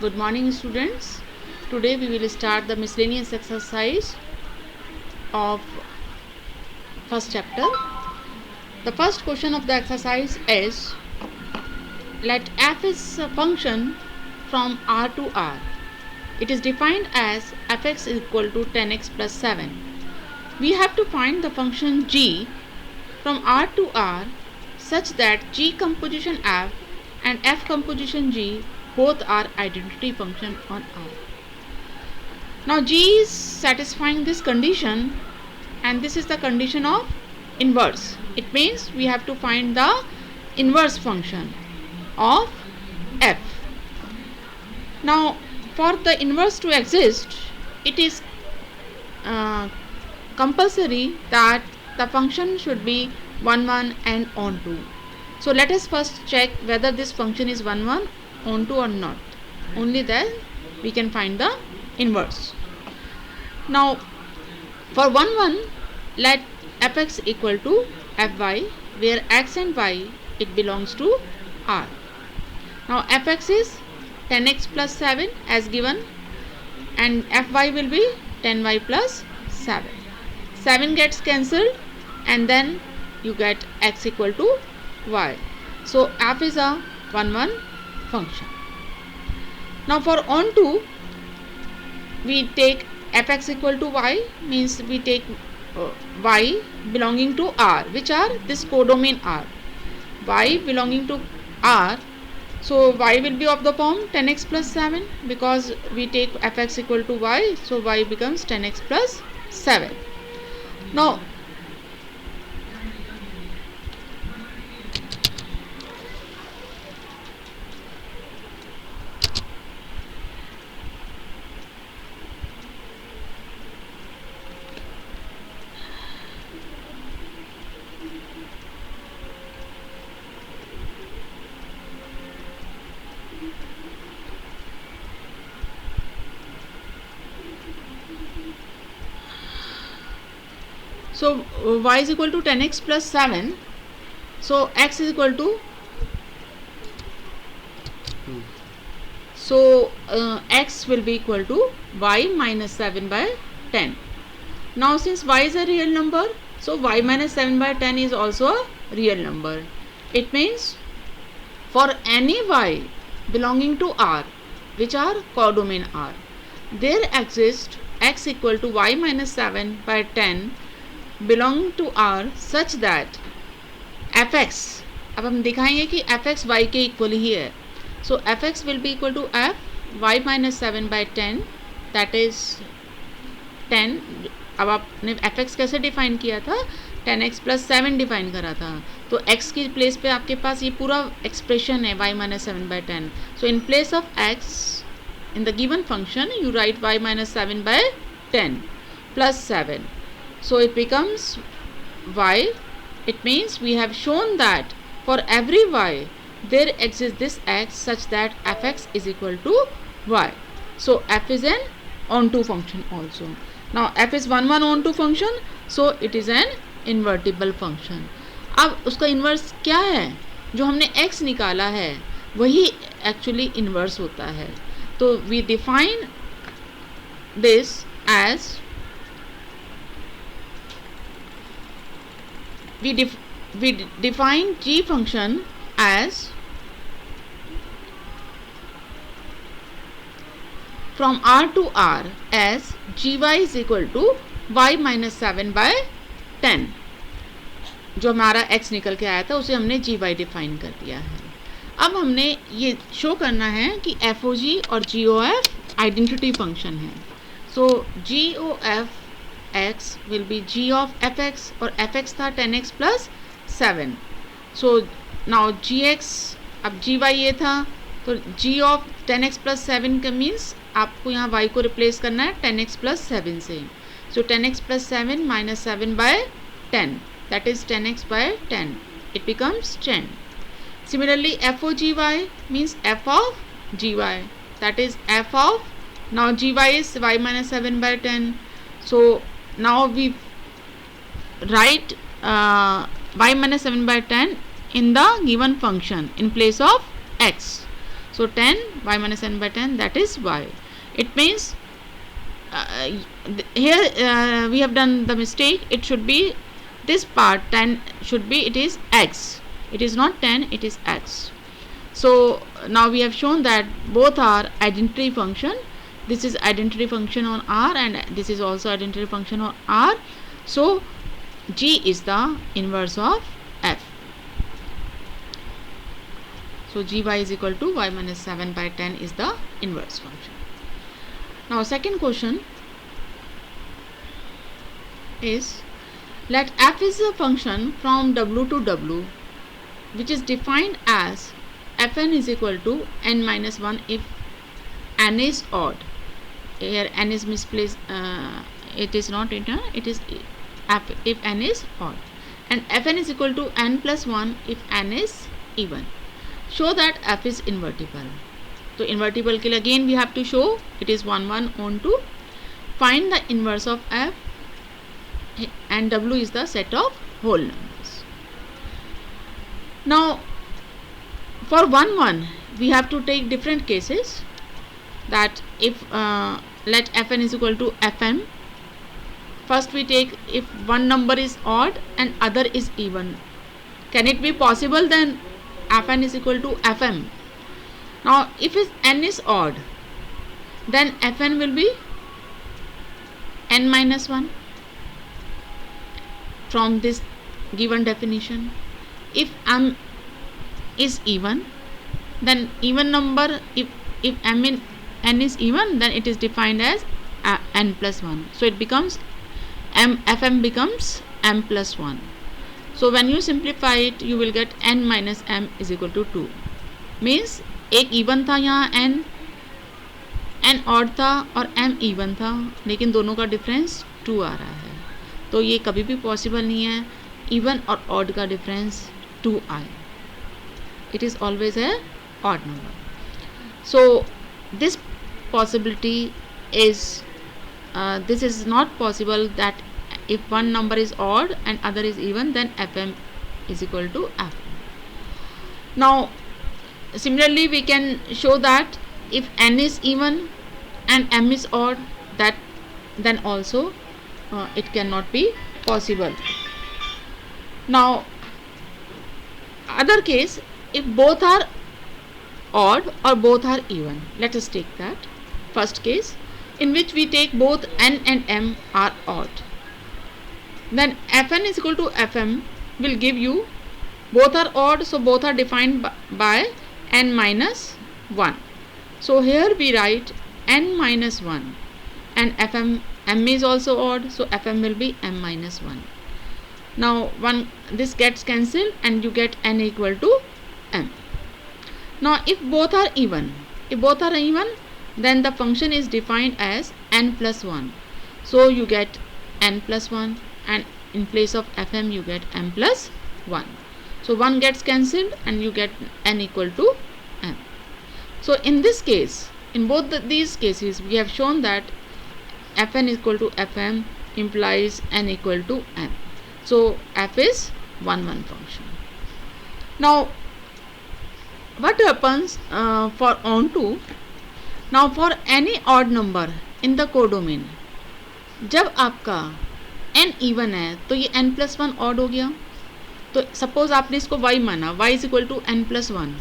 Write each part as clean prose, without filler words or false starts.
Good morning, students. Today we will start the miscellaneous exercise of first chapter. The first question of the exercise is, let f is a function from R to R. It is defined as fx is equal to 10x plus 7. We have to find the function g from R to R such that g composition f and f composition g both are identity function on R. Now g is satisfying this condition, and this is the condition of inverse. It means we have to find the inverse function of f. Now for the inverse to exist, it is compulsory that the function should be 1 1 and onto. So let us first check whether this function is 1 1 onto or not. Only then we can find the inverse. Now for 1 1, let fx equal to fy, where x and y it belongs to R. Now fx is 10x plus 7 as given, and fy will be 10y plus 7. 7 gets cancelled and then you get x equal to y. So f is a 1 1 function. Now for onto, we take fx equal to y, means we take y belonging to R, which are this codomain R. Y belonging to R, so y will be of the form 10x plus 7, because we take fx equal to y, so y becomes 10x plus 7. Now y is equal to 10x plus 7, so x is equal to x will be equal to y minus 7 by 10. Now since y is a real number, so y minus 7 by 10 is also a real number. It means for any y belonging to R, which are codomain R, there exists x equal to y minus 7 by 10 belong to R such that fx, अब हम दिखाएंगे कि fx y के equal ही है. So fx will be equal to f y minus 7 by 10, that is 10. अब आपने fx कैसे define किया था? 10x plus 7 डिफाइन करा था, तो x की प्लेस पे आपके पास ये पूरा एक्सप्रेशन है y minus 7 by 10. So in place of x in the given function you write y minus 7 by 10 plus 7. So it becomes y. It means we have shown that for every y there exists this x such that fx is equal to y. So f is an onto function also. Now f is 1 1 onto function, so it is an invertible function. अब उसका inverse क्या है? जो हमने x निकाला है वही actually inverse होता है. तो we define this as we define g function as from R to R as gy is equal to y minus 7 by 10. जो हमारा x निकल के आया था उसे हमने gy डिफाइन कर दिया है. अब हमने ये शो करना है कि FOG और GOF आइडेंटिटी फंक्शन है. सो GOF x will be g of fx, और fx था 10x plus 7. So now gx, अब gy ये था, तो g of 10x plus 7 का मीन्स आपको यहाँ y को रिप्लेस करना है 10x plus 7 से. So 10x plus 7 minus 7 by 10, that is 10x by 10. It becomes 10. Similarly FOGY means f of gy, that is f of, now gy is y minus 7 by 10. So now we write y minus 7 by 10 in the given function in place of x. So 10, y minus n by 10, that is y. It means here we have done the mistake. It should be this part 10 should be, it is x. It is not 10, it is x. So now we have shown that both are identity function. This is identity function on R and this is also identity function on R. So G is the inverse of f. So gy is equal to y minus 7 by 10 is the inverse function. Now second question is, let f is a function from w to w which is defined as fn is equal to n minus 1 if n is odd. Here n is misplaced, it is not in, it is f if n is odd, and fn is equal to n plus 1 if n is even. Show that f is invertible. So invertible के लिए again we have to show it is 1 1 on 2. Find the inverse of f, and w is the set of whole numbers. Now for 1 1 we have to take different cases, that if let fn is equal to fm. First we take if one number is odd and other is even. Can it be possible? Then fn is equal to fm. Now if n is odd, then fn will be n minus 1 from this given definition. If m is even, then even number, if m in n is even, then it is defined as n plus 1. So it becomes fm becomes m plus 1. So when you simplify it, you will get n minus m is equal to 2. Means एक even था यहाँ n odd था और m even था, लेकिन दोनों का difference 2 आ रहा है. तो ये कभी भी पॉसिबल नहीं है even और odd का डिफरेंस 2 आए. It is always a odd number. So this possibility is this is not possible, that if one number is odd and other is even, then fm is equal to fm. Now similarly we can show that if n is even and m is odd, that then also it cannot be possible. Now other case, if both are odd or both are even. Let us take that first case, in which we take both n and m are odd. Then fn is equal to fm will give you both are odd, so both are defined by n minus 1. So here we write n minus 1, and m is also odd, so fm will be m minus 1. Now this gets cancelled and you get n equal to m. Now if both are even, then the function is defined as n plus 1. So you get n plus 1, and in place of fm you get m plus 1. So 1 gets cancelled and you get n equal to m. So in this case, in both these cases, we have shown that fn is equal to fm implies n equal to m. So f is 1 1 function. Now what happens for onto? Now for any odd number in the codomain, जब आपका n even है तो ये n plus 1 odd हो गया. तो suppose आपने इसको y माना, y is equal to n plus 1,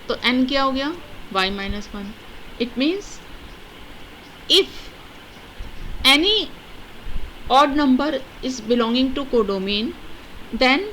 तो n क्या हो गया? y minus 1. It means if any odd number is belonging to codomain, then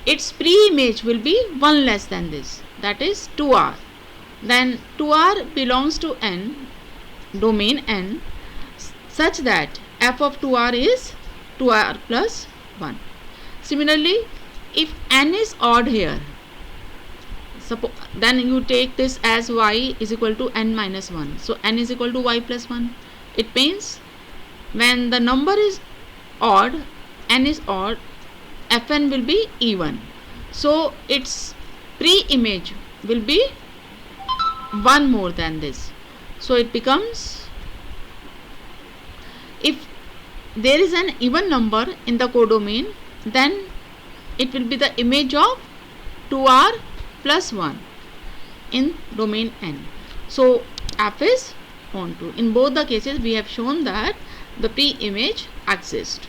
its pre-image will be 1 less than this, that is 2r. Then 2r belongs to n, domain n, such that f of 2r is 2r plus 1. Similarly, if n is odd here, then you take this as y is equal to n minus 1. So n is equal to y plus 1. It means when the number is odd, n is odd, fn will be even. So its pre-image will be 1 more than this. So it becomes, if there is an even number in the codomain, then it will be the image of 2r plus 1. in domain n. So f is onto. In both the cases we have shown that the pre-image exists.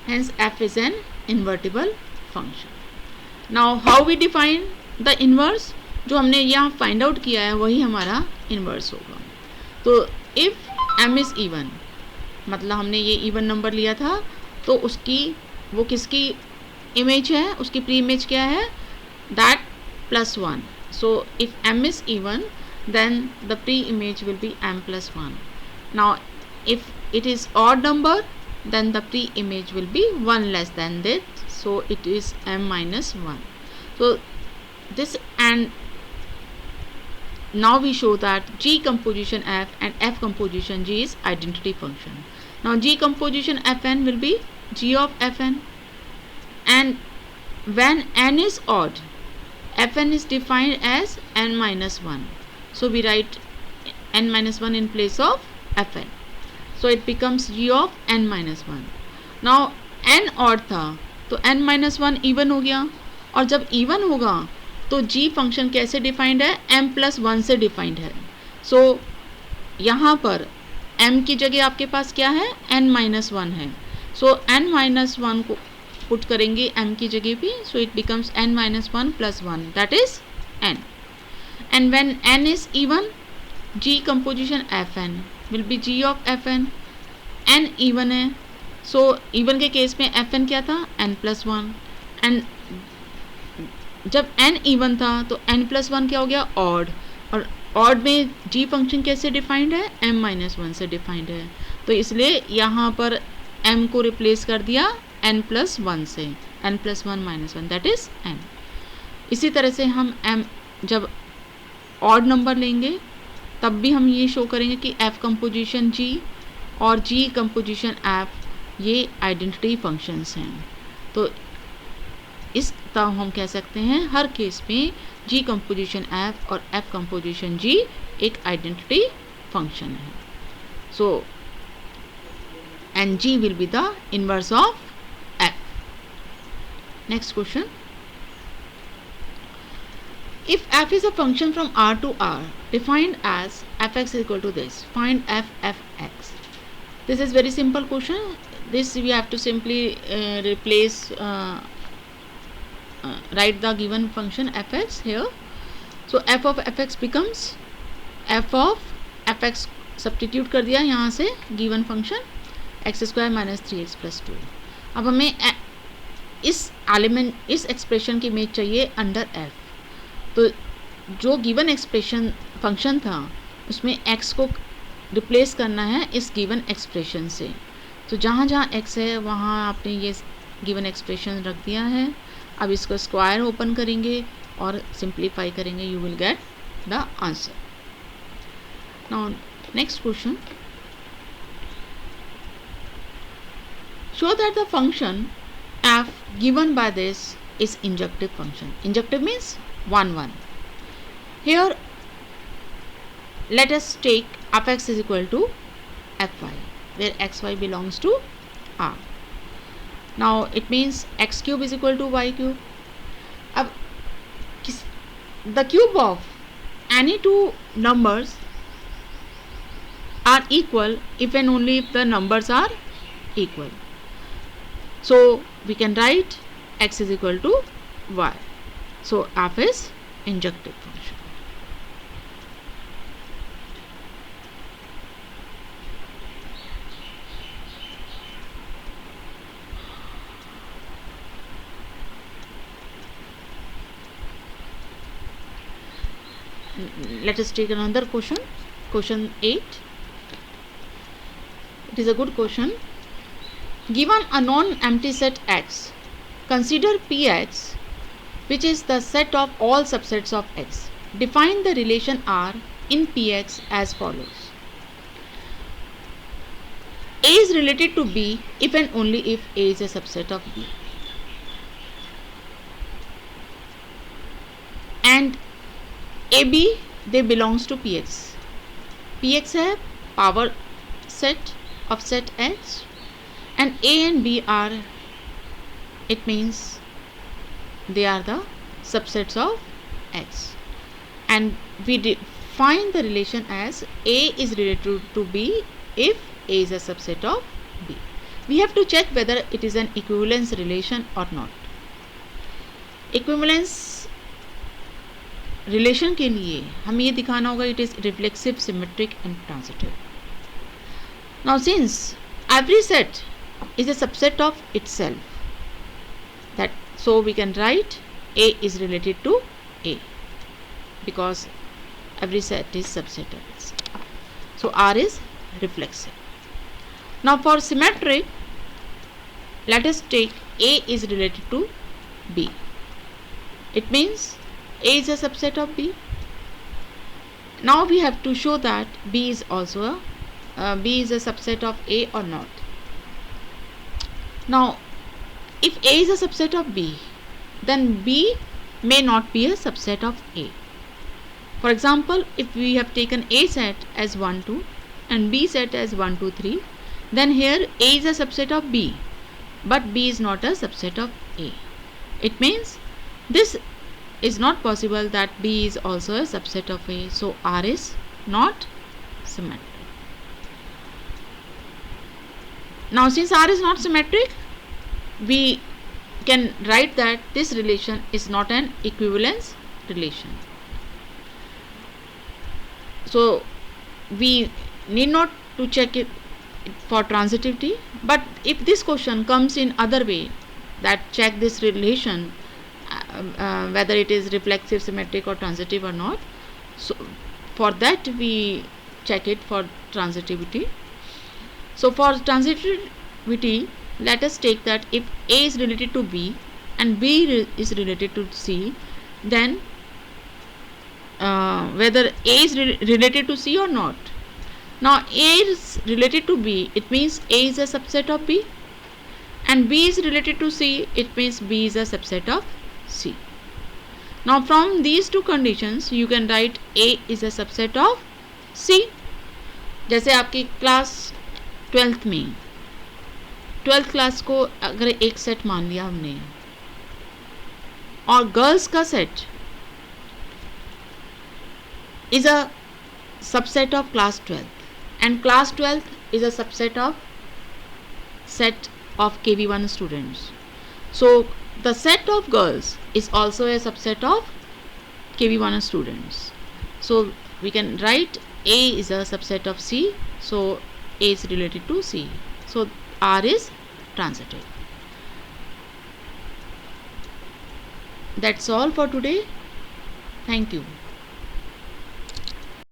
Hence f is an invertible function. Now how we define the inverse? जो हमने यहाँ find out किया है वही हमारा inverse होगा. तो if m is even, मतलब हमने ये इवन नंबर लिया था तो उसकी वो किसकी इमेज है, उसकी प्री इमेज क्या है, that plus one. So if m is even then the pre-image will be m plus 1. Now if it is odd number then the pre-image will be 1 less than that, so it is m minus 1. So this, and now we show that G composition f and f composition G is identity function. Now G composition fn will be G of fn, and when n is odd fn is defined as n minus 1. So we write n minus 1 in place of fn. So it becomes g of n minus 1. Now n odd था तो n minus 1 even हो गया, और जब even होगा तो g function कैसे defined है, m plus 1 से डिफाइंड है. So यहाँ पर m की जगह आपके पास क्या है, n minus 1 है. So n minus 1 को पुट करेंगे m की जगह भी, so it becomes n minus 1 plus 1, that is n. And when n is even, G composition fn will be G of fn. n even है, so even के case में fn क्या था, n plus 1. and जब n even था तो n plus 1 क्या हो गया, odd. और odd में G फंक्शन कैसे डिफाइंड है, m minus 1 से डिफाइंड है. तो इसलिए यहाँ पर m को रिप्लेस कर दिया n plus 1 से, n plus 1 minus 1, that is n. इसी तरह से हम m जब ऑड नंबर लेंगे तब भी हम ये शो करेंगे कि f कंपोजिशन g और g कंपोजिशन f ये आइडेंटिटी फंक्शंस हैं. तो इस तरह हम कह सकते हैं हर केस में g कंपोजिशन f और f कंपोजिशन g एक आइडेंटिटी फंक्शन है. So and g will be the inverse of f. Next question. If f is a function from R to R defined as fx is equal to this, find f fx. This is very simple question. This we have to simply replace, write the given function fx here. So f of fx becomes f of fx, substitute कर दिया यहाँ से given function x square minus 3x plus 2. अब हमें इस element, इस expression की image चाहिए अंडर f. तो जो गिवन एक्सप्रेशन फंक्शन था उसमें x को रिप्लेस करना है इस गिवन एक्सप्रेशन से. तो जहाँ जहाँ x है वहाँ आपने ये गिवन एक्सप्रेशन रख दिया है. अब इसको स्क्वायर ओपन करेंगे और सिंप्लीफाई करेंगे, you will get the answer. Now next question. Show that the function f given by this is injective function. Injective means 1 1. Here let us take fx is equal to fy, where xy belongs to R. Now it means x cube is equal to y cube. अब the cube of any two numbers are equal if and only if the numbers are equal. So we can write x is equal to y. So f is injective function. Let us take another question. Question 8. It is a good question. Given a non-empty set X, consider Px, which is the set of all subsets of X. Define the relation R in Px as follows. A is related to B if and only if A is a subset of B. And AB, they belongs to Px. Px है power set of set X, and A and B are, it means they are the subsets of X. and we define the relation as A is related to B if A is a subset of B. We have to check whether it is an equivalence relation or not. Equivalence relation के लिए हमें ये दिखाना होगा it is reflexive, symmetric and transitive. Now since every set is a subset of itself, that so we can write A is related to A because every set is subset of itself. So R is reflexive. Now for symmetric, let us take A is related to B. It means A is a subset of B. Now we have to show that B is also B is a subset of A or not. Now if A is a subset of B, then B may not be a subset of A. For example, if we have taken A set as 1, 2 and B set as 1, 2, 3, then here A is a subset of B, but B is not a subset of A. It means this is not possible that B is also a subset of A. So R is not symmetric. Now since R is not symmetric, we can write that this relation is not an equivalence relation. So we need not to check it for transitivity, but if this question comes in other way, that check this relation whether it is reflexive, symmetric or transitive or not, so for that we check it for transitivity. So for transitivity, let us take that if A is related to B and B is related to C, then whether A is related to C or not. Now A is related to B, it means A is a subset of B, and B is related to C, it means B is a subset of C. Now from these two conditions you can write A is a subset of C. जैसे आपकी class 12th में 12th class को अगर एक set मान लिया हमने और गर्ल्स का set is a subset of class 12th and class 12th is a subset of set of KV1 students. So the set of girls is also a subset of KV1 students. So we can write A is a subset of C, so A is related to C. So R is transitive. That's all for today. Thank you.